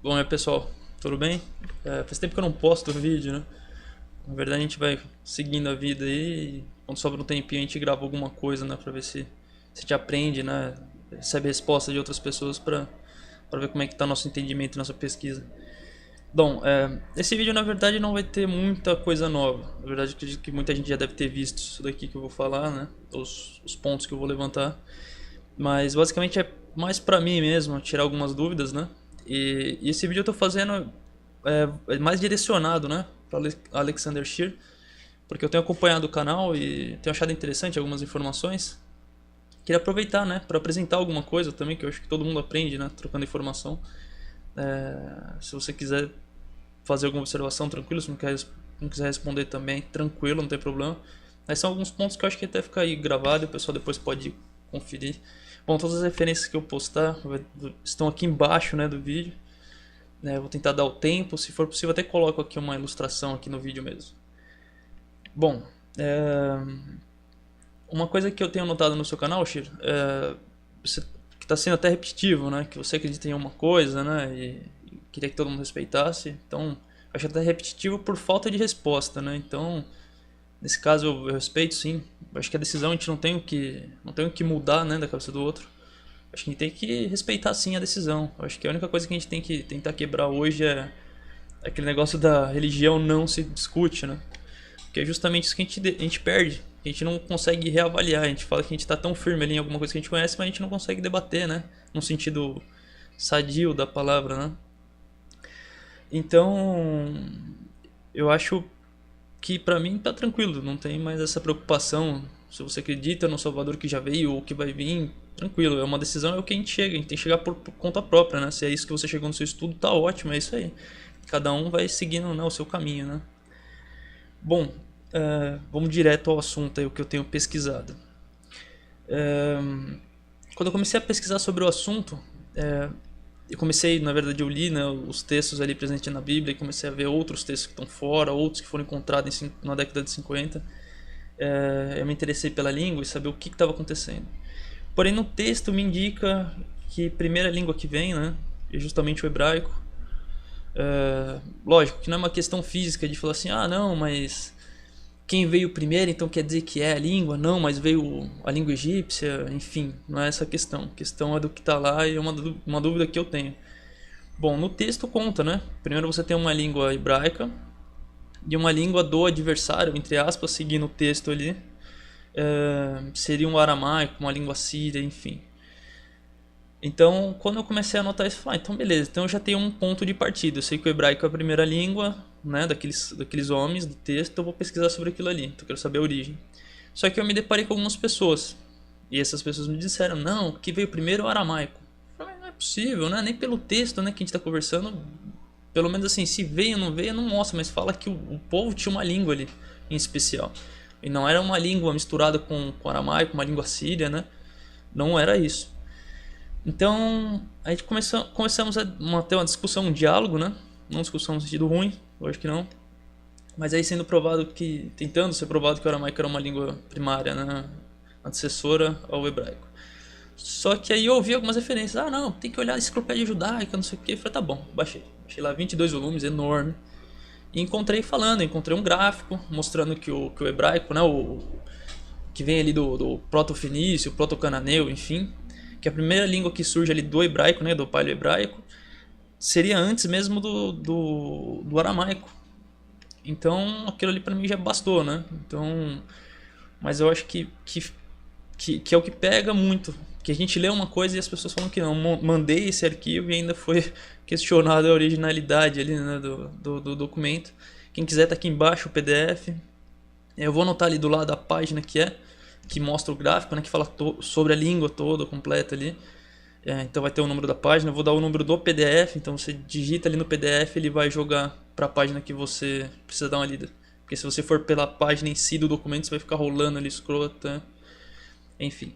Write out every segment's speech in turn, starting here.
Bom, pessoal, tudo bem? Faz tempo que eu não posto vídeo, né? Na verdade, a gente vai seguindo a vida aí e quando sobra um tempinho a gente grava alguma coisa, né? Pra ver se a gente aprende, né? Recebe resposta de outras pessoas pra ver como é que tá nosso entendimento, nossa pesquisa. Bom, esse vídeo na verdade não vai ter muita coisa nova. Na verdade, acredito que muita gente já deve ter visto isso daqui que eu vou falar, né? Os pontos que eu vou levantar. Mas basicamente é mais pra mim mesmo, tirar algumas dúvidas, né? E esse vídeo eu tô fazendo é mais direcionado, né? Para Alexander Shear, porque eu tenho acompanhado o canal e tenho achado interessante algumas informações. Queria aproveitar, né? Para apresentar alguma coisa também, que eu acho que todo mundo aprende, né? Trocando informação. Se você quiser fazer alguma observação, tranquilo. Se não quiser responder também, tranquilo, não tem problema. Mas são alguns pontos que eu acho que até ficar aí gravado e o pessoal depois pode conferir. Bom, todas as referências que eu postar estão aqui embaixo, né, do vídeo. Vou tentar dar o tempo, se for possível até coloco aqui uma ilustração aqui no vídeo mesmo. Bom, uma coisa que eu tenho notado no seu canal, Shir, que está sendo até repetitivo, né? Que você acredita em uma coisa, né? E queria que todo mundo respeitasse. Então, acho até repetitivo por falta de resposta, né? Então, nesse caso eu respeito, sim. Acho que a decisão a gente não tem o que mudar, né, da cabeça do outro. Acho que a gente tem que respeitar, sim, a decisão. Acho que a única coisa que a gente tem que tentar quebrar hoje é aquele negócio da religião não se discute, né? Porque é justamente isso que a gente perde. A gente não consegue reavaliar. A gente fala que a gente está tão firme ali em alguma coisa que a gente conhece, mas a gente não consegue debater, né? No sentido sadio da palavra, né? Então, eu acho que pra mim tá tranquilo, não tem mais essa preocupação se você acredita no Salvador que já veio ou que vai vir, tranquilo, é uma decisão, é o que a gente tem que chegar por conta própria, né? Se é isso que você chegou no seu estudo, tá ótimo, é isso aí. Cada um vai seguindo, né, o seu caminho, né? Bom, vamos direto ao assunto aí, o que eu tenho pesquisado. É, Quando eu comecei a pesquisar sobre o assunto, eu comecei, na verdade, eu li, né, os textos ali presentes na Bíblia e comecei a ver outros textos que estão fora, outros que foram encontrados na década de 50. Eu me interessei pela língua e saber o que estava acontecendo. Porém, no texto me indica que a primeira língua que vem, né, é justamente o hebraico. Lógico que não é uma questão física de falar assim, ah, não, mas quem veio primeiro, então quer dizer que é a língua? Não, mas veio a língua egípcia, enfim, não é essa a questão. A questão é do que está lá e é uma dúvida que eu tenho. Bom, no texto conta, né? Primeiro você tem uma língua hebraica e uma língua do adversário, entre aspas, seguindo o texto ali. Seria um aramaico, uma língua síria, enfim. Então, quando eu comecei a anotar isso, eu falei, então beleza, então eu já tenho um ponto de partida. Eu sei que o hebraico é a primeira língua, né, daqueles homens do texto, eu vou pesquisar sobre aquilo ali, então eu quero saber a origem. Só que eu me deparei com algumas pessoas, e essas pessoas me disseram, não, o que veio primeiro é o aramaico. Eu falei, não é possível, né, nem pelo texto, né, que a gente está conversando, pelo menos assim, se veio ou não veio, não mostra, mas fala que o povo tinha uma língua ali, em especial. E não era uma língua misturada com aramaico, uma língua síria, né, não era isso. Então, a gente começamos a ter uma discussão, um diálogo, né? Não discussão no sentido ruim, eu acho que não. Mas aí tentando ser provado que o aramaico era uma língua primária, né? Antecessora ao hebraico. Só que aí eu ouvi algumas referências. Ah, não, tem que olhar a enciclopédia judaica, não sei o que. Eu falei, tá bom, baixei. Baixei lá 22 volumes, enorme. E encontrei um gráfico mostrando que o hebraico, né? Que vem ali do proto-fenício, proto-cananeu, enfim, que a primeira língua que surge ali do hebraico, né, do paleo-hebraico, seria antes mesmo do aramaico. Então, aquilo ali para mim já bastou, né? Então, mas eu acho que é o que pega muito, que a gente lê uma coisa e as pessoas falam que não. Mandei esse arquivo e ainda foi questionada a originalidade ali, né, do documento. Quem quiser tá aqui embaixo o PDF. Eu vou anotar ali do lado a página que mostra o gráfico, né, que fala sobre a língua toda, completa ali. Então vai ter o número da página, eu vou dar o número do PDF, então você digita ali no PDF, ele vai jogar para a página que você precisa dar uma lida. Porque se você for pela página em si do documento, você vai ficar rolando ali escroto, né? Enfim.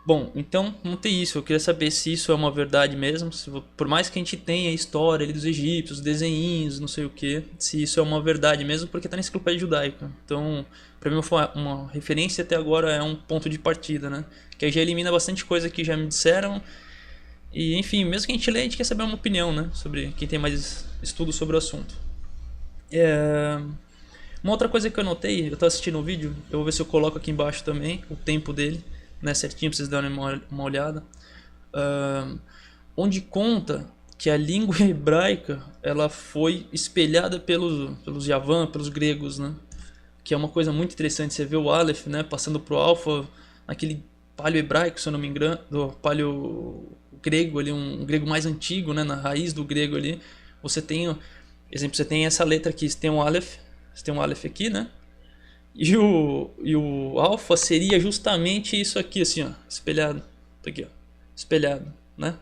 Bom, então montei isso. Eu queria saber se isso é uma verdade mesmo. Por mais que a gente tenha a história ali dos egípcios, desenhinhos, não sei o que, se isso é uma verdade mesmo, porque está na enciclopédia judaica. Então, para mim, uma referência até agora é um ponto de partida, né? Que aí já elimina bastante coisa que já me disseram E enfim, mesmo que a gente lê, a gente quer saber uma opinião, né? Sobre quem tem mais estudo sobre o assunto. É... Uma outra coisa que eu notei, eu tô assistindo o vídeo, eu vou ver se eu coloco aqui embaixo também o tempo dele, né? Certinho pra vocês darem uma olhada. Ah, onde conta que a língua hebraica ela foi espelhada pelos Yavan, pelos gregos, né? Que é uma coisa muito interessante. Você vê o Aleph, né, passando pro Alfa, aquele paleo hebraico, se eu não me engano, do paleo grego ali, um grego mais antigo, né, na raiz do grego ali. Você tem, exemplo, você tem essa letra aqui, você tem um Aleph, você tem um Aleph aqui, né? E o Alfa seria justamente isso aqui, assim, ó, espelhado. Tá aqui, ó, espelhado, né?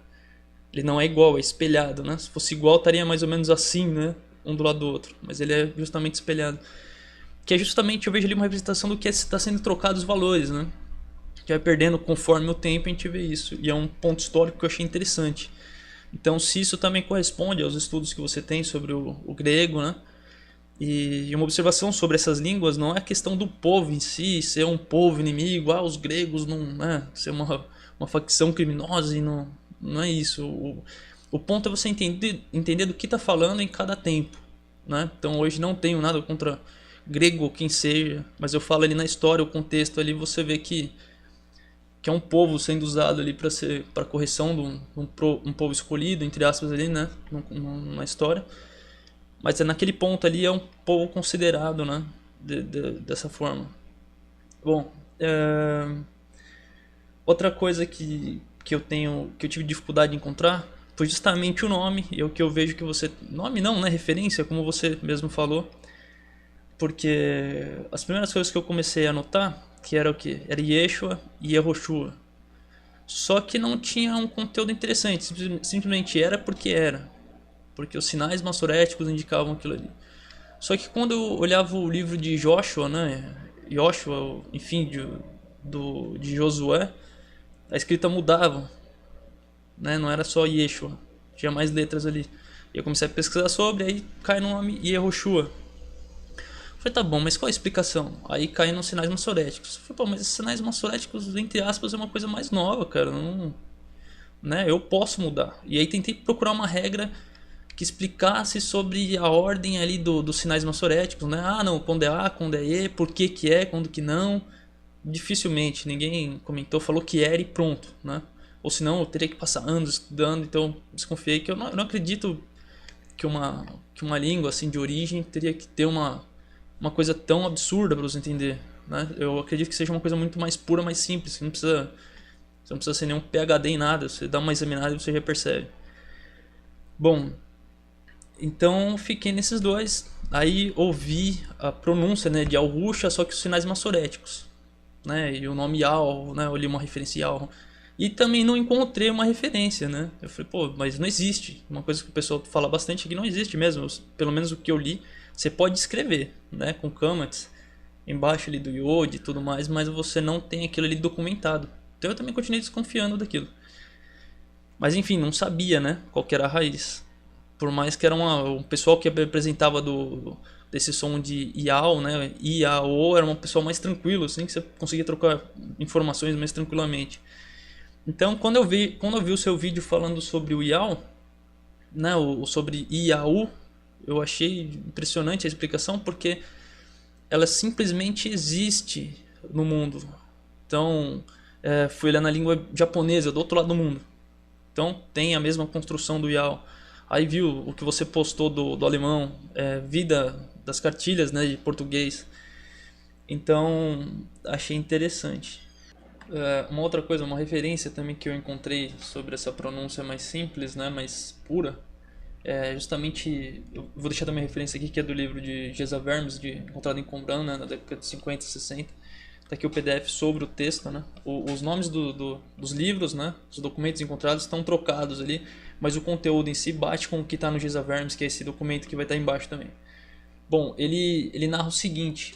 Ele não é igual, é espelhado, né? Se fosse igual, estaria mais ou menos assim, né? Um do lado do outro. Mas ele é justamente espelhado. Que é justamente, eu vejo ali uma representação do que está sendo trocado os valores, né? Que vai perdendo conforme o tempo, a gente vê isso. E é um ponto histórico que eu achei interessante. Então, se isso também corresponde aos estudos que você tem sobre o grego, né? E uma observação sobre essas línguas não é a questão do povo em si, ser um povo inimigo, os gregos não, né, ser uma facção criminosa e não é isso. O ponto é você entender do que está falando em cada tempo, né? Então hoje não tenho nada contra grego ou quem seja, mas eu falo ali na história, o contexto ali você vê que é um povo sendo usado ali para correção de um povo escolhido, entre aspas ali, né, na história. Mas naquele ponto ali é um povo considerado, né? Dessa forma. Bom, outra coisa que eu tive dificuldade de encontrar foi justamente o nome. E é o que eu vejo que você. Nome não, né? Referência, como você mesmo falou. Porque as primeiras coisas que eu comecei a notar, que era o quê? Era Yeshua e Yehoshua. Só que não tinha um conteúdo interessante. Simplesmente era porque era. Porque os sinais maçoréticos indicavam aquilo ali. Só que quando eu olhava o livro de Joshua, né? Joshua, enfim, de Josué, a escrita mudava, né? Não era só Yeshua, tinha mais letras ali. E eu comecei a pesquisar sobre, aí cai no nome Yehoshua. Falei, tá bom, mas qual a explicação? Aí cai nos sinais maçoréticos. Falei, pô, mas esses sinais maçoréticos, entre aspas, é uma coisa mais nova, cara. Não, né? Eu posso mudar. E aí tentei procurar uma regra que explicasse sobre a ordem ali dos sinais maçoréticos, né? Ah, não, quando é A, quando é E, por que que é, quando que não. Dificilmente, ninguém comentou, falou que era e pronto, né? Ou senão eu teria que passar anos estudando, então desconfiei que eu não acredito que uma língua assim de origem teria que ter uma coisa tão absurda para você entender, né? Eu acredito que seja uma coisa muito mais pura, mais simples, você não precisa ser nenhum PhD em nada, você dá uma examinada e você já percebe. Bom, então fiquei nesses dois. Aí ouvi a pronúncia, né, de Al-Rucha, só que os sinais maçoréticos, né? E o nome Al, né? Eu li uma referência Al. E também não encontrei uma referência, né? Eu falei, pô, mas não existe. Uma coisa que o pessoal fala bastante é que não existe mesmo. Pelo menos o que eu li, você pode escrever, né? Com Kamatz, embaixo ali do Yod e tudo mais, mas você não tem aquilo ali documentado. Então eu também continuei desconfiando daquilo. Mas enfim, não sabia, né? Qual que era a raiz. Por mais que era um pessoal que apresentava desse som de IAO, né? IAO era um pessoal mais tranquilo, assim, que você conseguia trocar informações mais tranquilamente. Então, quando eu vi o seu vídeo falando sobre o IAO, né? Sobre IAU, eu achei impressionante a explicação, porque ela simplesmente existe no mundo. Então, fui olhar na língua japonesa, do outro lado do mundo. Então tem a mesma construção do IAO. Aí viu o que você postou do alemão, vida das cartilhas, né, de português. Então achei interessante. Uma outra coisa, uma referência também que eu encontrei sobre essa pronúncia mais simples, né, mais pura, é justamente, eu vou deixar também a referência aqui, que é do livro de Geza Vermes, encontrado em Qumran, né, na década de 50 e 60. Tá aqui o PDF sobre o texto, né? Os nomes dos livros, né? Os documentos encontrados estão trocados ali, mas o conteúdo em si bate com o que está no Geza Vermes, que é esse documento que vai estar embaixo também. Bom, ele narra o seguinte,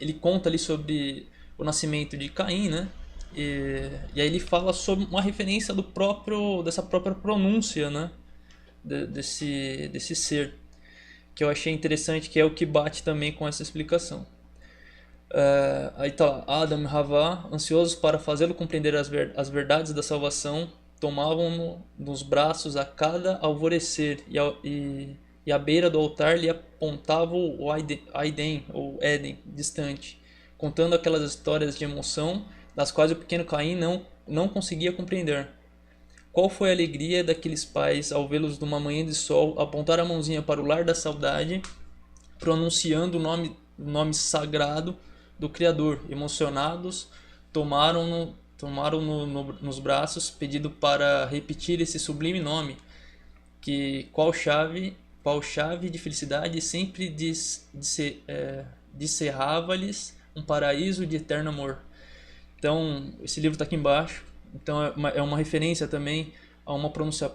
ele conta ali sobre o nascimento de Caim, né? E aí ele fala sobre uma referência dessa própria pronúncia, né? Desse ser, que eu achei interessante, que é o que bate também com essa explicação. Aí tá lá, Adam e Havá, ansiosos para fazê-lo compreender as verdades da salvação, tomavam nos braços a cada alvorecer, e à beira do altar lhe apontavam o Aiden, ou Éden, distante, contando aquelas histórias de emoção das quais o pequeno Caim não conseguia compreender. Qual foi a alegria daqueles pais ao vê-los numa manhã de sol apontar a mãozinha para o lar da saudade, pronunciando o nome sagrado do Criador. Emocionados, tomaram-no nos braços, pedindo para repetir esse sublime nome, que qual chave de felicidade sempre descerrava-lhes um paraíso de eterno amor. Então, esse livro está aqui embaixo. Então é uma referência também a uma pronúncia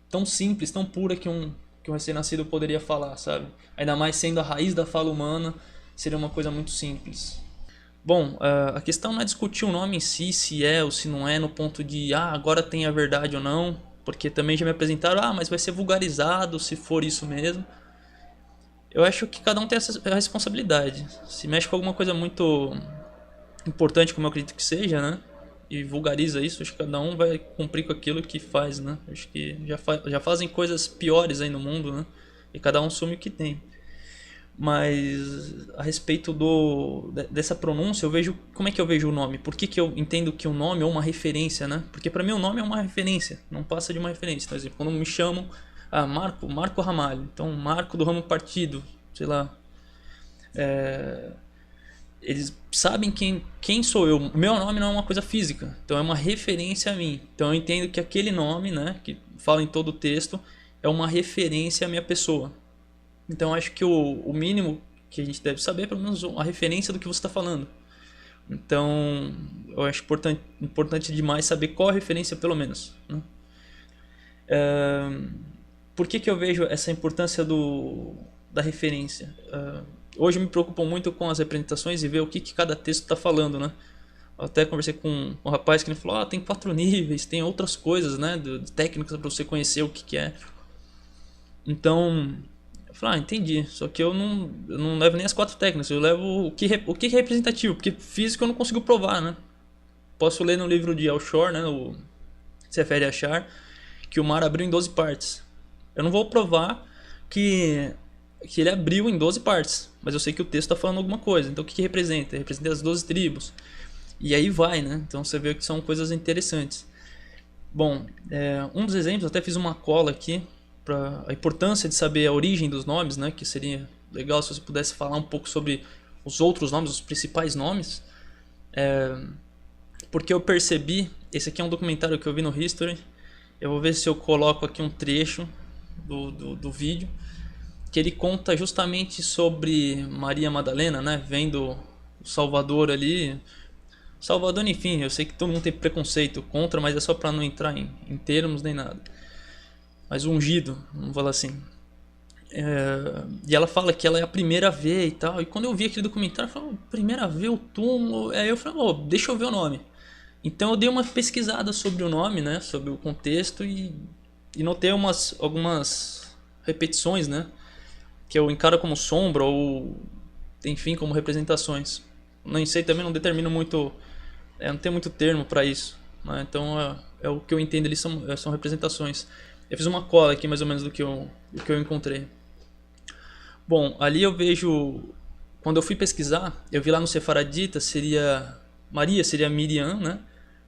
tão simples, tão pura que um recém-nascido poderia falar, sabe? Ainda mais sendo a raiz da fala humana, seria uma coisa muito simples. Bom, a questão não é discutir o nome em si, se é ou se não é, no ponto de agora tem a verdade ou não, porque também já me apresentaram, mas vai ser vulgarizado se for isso mesmo. Eu acho que cada um tem essa responsabilidade. Se mexe com alguma coisa muito importante, como eu acredito que seja, né? E vulgariza isso, acho que cada um vai cumprir com aquilo que faz, né? Acho que já fazem coisas piores aí no mundo, né? E cada um assume o que tem. Mas a respeito dessa pronúncia, eu vejo como é que eu vejo o nome. Por que eu entendo que o nome é uma referência, né? Porque para mim o nome é uma referência, não passa de uma referência. Por exemplo, quando me chamam Marco Ramalho, então Marco do ramo partido, sei lá. Eles sabem quem sou eu. O meu nome não é uma coisa física, então é uma referência a mim. Então eu entendo que aquele nome, né, que fala em todo o texto, é uma referência à minha pessoa. Então acho que o mínimo que a gente deve saber é pelo menos a referência do que você está falando. Então eu acho importante demais saber qual a referência, pelo menos, né? Por que eu vejo essa importância da referência? Hoje eu me preocupo muito com as representações e ver o que cada texto está falando, né? Eu até conversei com um rapaz que ele falou, tem 4 níveis, tem outras coisas, né? De técnicas para você conhecer o que é. Então, eu falei, entendi. Só que eu não levo nem as 4 técnicas, eu levo o que é representativo, porque físico eu não consigo provar, né? Posso ler no livro de Alshore, né? O Se Refere a Achar, que o mar abriu em 12 partes. Eu não vou provar que ele abriu em 12 partes, mas eu sei que o texto está falando alguma coisa. Então o que representa? Representa as 12 tribos. E aí vai, né? Então você vê que são coisas interessantes. Bom, um dos exemplos, até fiz uma cola aqui para a importância de saber a origem dos nomes, né? Que seria legal se você pudesse falar um pouco sobre os outros nomes, os principais nomes. Porque eu percebi, esse aqui é um documentário que eu vi no History. Eu vou ver se eu coloco aqui um trecho do vídeo, que ele conta justamente sobre Maria Madalena, né? Vendo o Salvador ali. Salvador, enfim, eu sei que todo mundo tem preconceito contra, mas é só para não entrar em termos nem nada. Mas o ungido, vamos falar assim. E ela fala que ela é a primeira a ver e tal. E quando eu vi aquele documentário, eu falei, primeira a ver o túmulo. Aí eu falei, deixa eu ver o nome. Então eu dei uma pesquisada sobre o nome, né? Sobre o contexto e notei algumas repetições, né? Que eu encaro como sombra ou, enfim, como representações. Não sei, também não determino muito, não tem muito termo para isso, né? Então o que eu entendo ali são representações. Eu fiz uma cola aqui mais ou menos do que eu encontrei. Bom, ali eu vejo, quando eu fui pesquisar, eu vi lá no Sefaradita, Maria seria Miriam, né?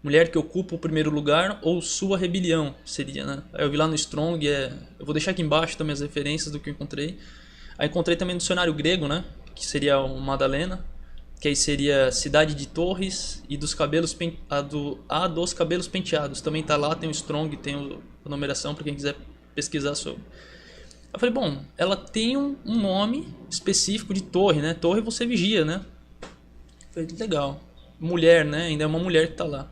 Mulher que ocupa o primeiro lugar, ou sua rebelião seria, né? Aí eu vi lá no Strong, eu vou deixar aqui embaixo também as referências do que eu encontrei. Aí encontrei também no dicionário grego, né? Que seria o Madalena, que aí seria cidade de torres e dos cabelos dos cabelos penteados. Também tá lá, tem o Strong, tem a numeração para quem quiser pesquisar sobre. Eu falei, bom, ela tem um nome específico de torre, né? Torre você vigia, né? Eu falei, legal. Mulher, né? Ainda é uma mulher que tá lá.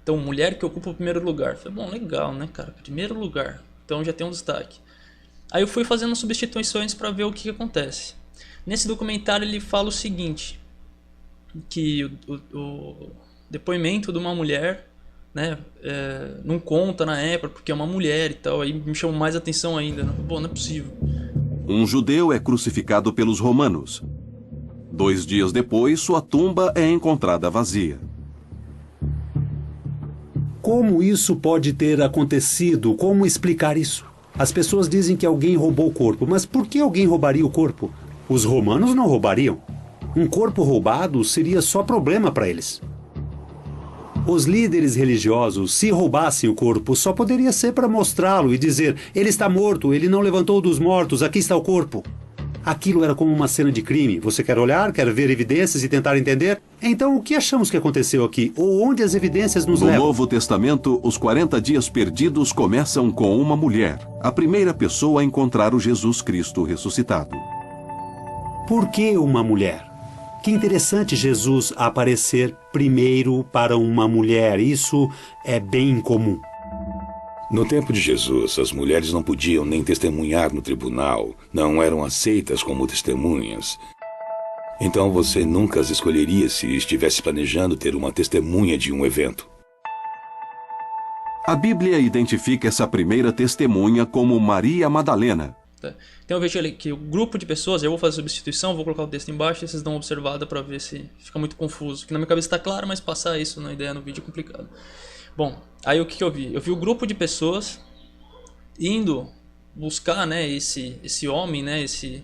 Então, mulher que ocupa o primeiro lugar. Eu falei, bom, legal, né, cara? Primeiro lugar. Então já tem um destaque. Aí eu fui fazendo substituições para ver o que acontece. Nesse documentário ele fala o seguinte, que o depoimento de uma mulher, né, não conta na época porque é uma mulher e tal. Aí me chamou mais atenção ainda, né? Bom, não é possível. Um judeu é crucificado pelos romanos. 2 dias depois, sua tumba é encontrada vazia. Como isso pode ter acontecido? Como explicar isso? As pessoas dizem que alguém roubou o corpo, mas por que alguém roubaria o corpo? Os romanos não roubariam. Um corpo roubado seria só problema para eles. Os líderes religiosos, se roubassem o corpo, só poderia ser para mostrá-lo e dizer: ele está morto, ele não levantou dos mortos, aqui está o corpo. Aquilo era como uma cena de crime. Você quer olhar, quer ver evidências e tentar entender? Então, o que achamos que aconteceu aqui? Ou onde as evidências nos levam? No Novo Testamento, os 40 dias perdidos começam com uma mulher, a primeira pessoa a encontrar o Jesus Cristo ressuscitado. Por que uma mulher? Que interessante Jesus aparecer primeiro para uma mulher. Isso é bem incomum. No tempo de Jesus, as mulheres não podiam nem testemunhar no tribunal, não eram aceitas como testemunhas. Então você nunca as escolheria se estivesse planejando ter uma testemunha de um evento. A Bíblia identifica essa primeira testemunha como Maria Madalena. Então eu vejo ali que o grupo de pessoas, eu vou fazer a substituição, vou colocar o texto embaixo e vocês dão uma observada para ver se fica muito confuso. Que na minha cabeça está claro, mas passar isso na ideia no vídeo é complicado. Bom, aí o que eu vi? Eu vi o grupo de pessoas indo buscar, né, esse homem, né, esse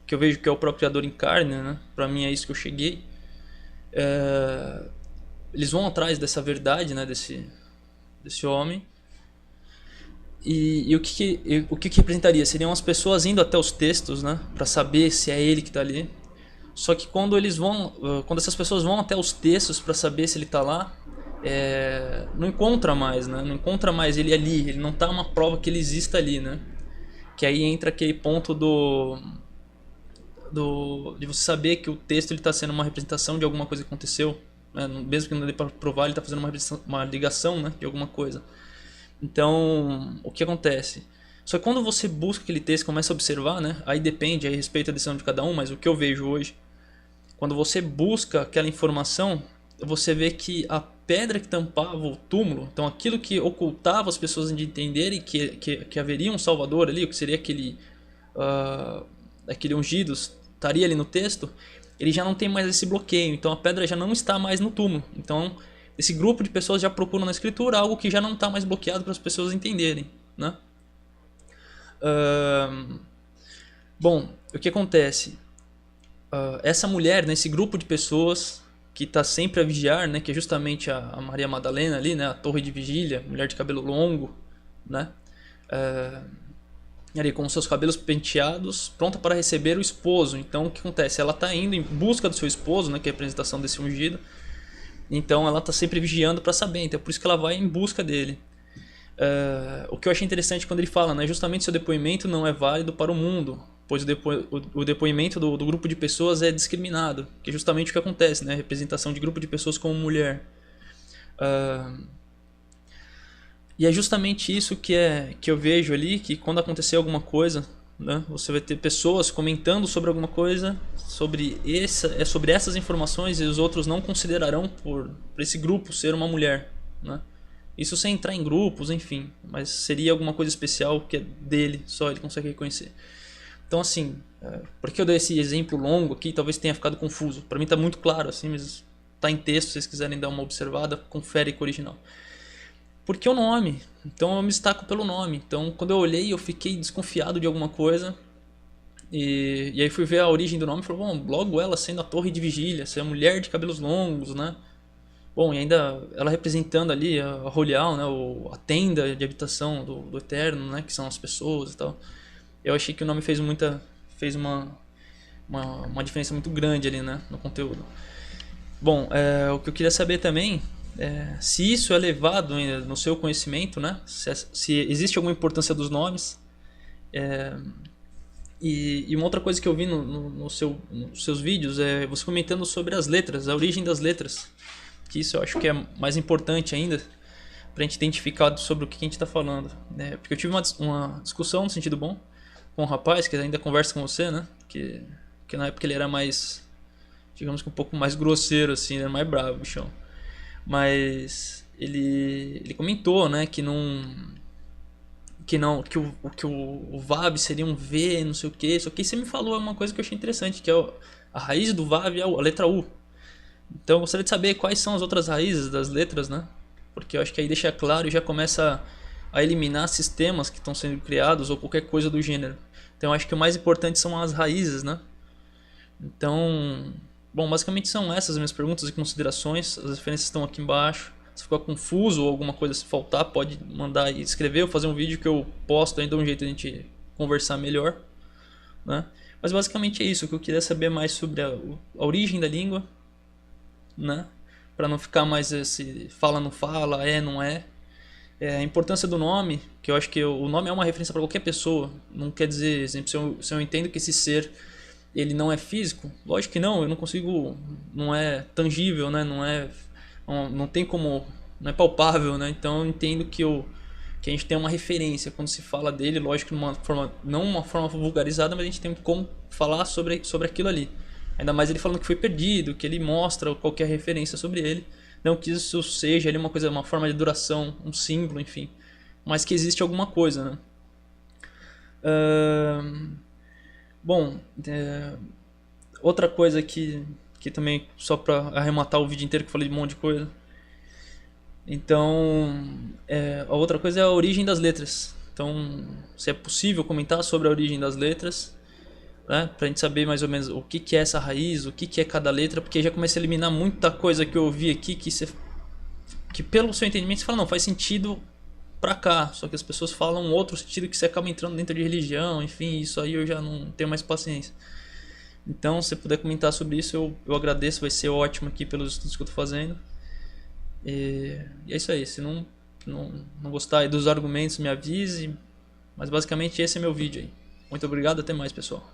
que eu vejo que é o próprio Criador em carne, né? Para mim é isso que eu cheguei. Eles vão atrás dessa verdade, né, desse homem. E o que representaria? Seriam as pessoas indo até os textos, né, para saber se é ele que está ali. Só que quando essas pessoas vão até os textos para saber se ele está lá, não encontra mais, né? Não encontra mais ele ali. Ele não está uma prova que ele exista ali, né? Que aí entra aquele ponto de você saber que o texto está sendo uma representação de alguma coisa que aconteceu, né? Mesmo que não dê para provar, ele está fazendo uma ligação, né, de alguma coisa. Então, o que acontece? Só que quando você busca aquele texto, começa a observar, né? Aí depende, aí respeita a decisão de cada um, mas o que eu vejo hoje, quando você busca aquela informação, você vê que a pedra que tampava o túmulo, então aquilo que ocultava as pessoas de entenderem que haveria um Salvador ali, o que seria aquele ungido, estaria ali no texto, ele já não tem mais esse bloqueio, então a pedra já não está mais no túmulo. Então esse grupo de pessoas já procuram na escritura algo que já não está mais bloqueado para as pessoas entenderem, né? Bom, o que acontece? Essa mulher, nesse grupo de pessoas que está sempre a vigiar, né, que é justamente a Maria Madalena ali, né, a torre de vigília, mulher de cabelo longo, né, ali com seus cabelos penteados, pronta para receber o esposo. Então o que acontece? Ela está indo em busca do seu esposo, né, que é a representação desse ungido. Então ela está sempre vigiando para saber, então é por isso que ela vai em busca dele. O que eu achei interessante quando ele fala, né, justamente seu depoimento não é válido para o mundo, pois o depoimento do grupo de pessoas é discriminado, que é justamente o que acontece, né, a representação de grupo de pessoas como mulher. E é justamente isso que eu vejo ali, que quando acontecer alguma coisa, né, você vai ter pessoas comentando sobre alguma coisa, sobre essas informações, e os outros não considerarão por esse grupo ser uma mulher, né? Isso sem entrar em grupos, enfim, mas seria alguma coisa especial que é dele, só ele consegue reconhecer. Então assim, por que eu dei esse exemplo longo aqui? Talvez tenha ficado confuso. Para mim está muito claro assim, mas está em texto, se vocês quiserem dar uma observada, confere com o original. Porque o nome, então eu me destaco pelo nome. Então quando eu olhei, eu fiquei desconfiado de alguma coisa. E aí fui ver a origem do nome e falei, bom, logo ela sendo a torre de vigília, ser a mulher de cabelos longos, né? Bom, e ainda ela representando ali a Holial, né, a tenda de habitação do Eterno, né, que são as pessoas e tal. Eu achei que o nome fez uma diferença muito grande ali, né, no conteúdo. Bom, o que eu queria saber também é se isso é levado no seu conhecimento, né, se existe alguma importância dos nomes. E uma outra coisa que eu vi nos seus vídeos é você comentando sobre as letras, a origem das letras. Que isso eu acho que é mais importante ainda pra gente identificar sobre o que a gente está falando, né? Porque eu tive uma discussão no sentido bom com um rapaz que ainda conversa com você, né? Que na época ele era mais, digamos que um pouco mais grosseiro assim, né? Mais bravo, bichão. Mas ele comentou, né, que o Vav seria um V, não sei o que. Só que você me falou uma coisa que eu achei interessante, que é a raiz do Vav é a letra U. Então eu gostaria de saber quais são as outras raízes das letras, né? porque eu acho que aí deixa claro e já começa a eliminar sistemas que estão sendo criados ou qualquer coisa do gênero. Então eu acho que o mais importante são as raízes, né? Então, bom, basicamente são essas minhas perguntas e considerações. As referências estão aqui embaixo. Se ficou confuso ou alguma coisa se faltar, pode mandar e escrever ou fazer um vídeo que eu posto, ainda um jeito de a gente conversar melhor, né? Mas basicamente é isso, que eu queria saber mais sobre a origem da língua, né? Para não ficar mais esse fala não fala, é não é. A importância do nome, que eu acho que o nome é uma referência para qualquer pessoa. Não quer dizer, exemplo, se eu entendo que esse ser ele não é físico, lógico que não, eu não consigo, não é tangível, né? Não tem como, não é palpável, né? Então eu entendo que a gente tem uma referência quando se fala dele, lógico que não uma forma vulgarizada, mas a gente tem como falar sobre aquilo ali. Ainda mais ele falando que foi perdido, que ele mostra qualquer referência sobre ele. Não que isso seja ali uma forma de duração, um símbolo, enfim. Mas que existe alguma coisa, né? Bom, outra coisa que também, só para arrematar o vídeo inteiro que eu falei de um monte de coisa. Então, a outra coisa é a origem das letras. Então, se é possível comentar sobre a origem das letras, né, pra gente saber mais ou menos o que é essa raiz, o que é cada letra, porque já comecei a eliminar muita coisa que eu ouvi aqui que pelo seu entendimento você fala, não, faz sentido pra cá, só que as pessoas falam um outro sentido que você acaba entrando dentro de religião, enfim, isso aí eu já não tenho mais paciência. Então, se você puder comentar sobre isso, eu agradeço, vai ser ótimo aqui pelos estudos que eu tô fazendo. E é isso aí, se não gostar aí dos argumentos, me avise, mas basicamente esse é meu vídeo aí. Muito obrigado, até mais, pessoal.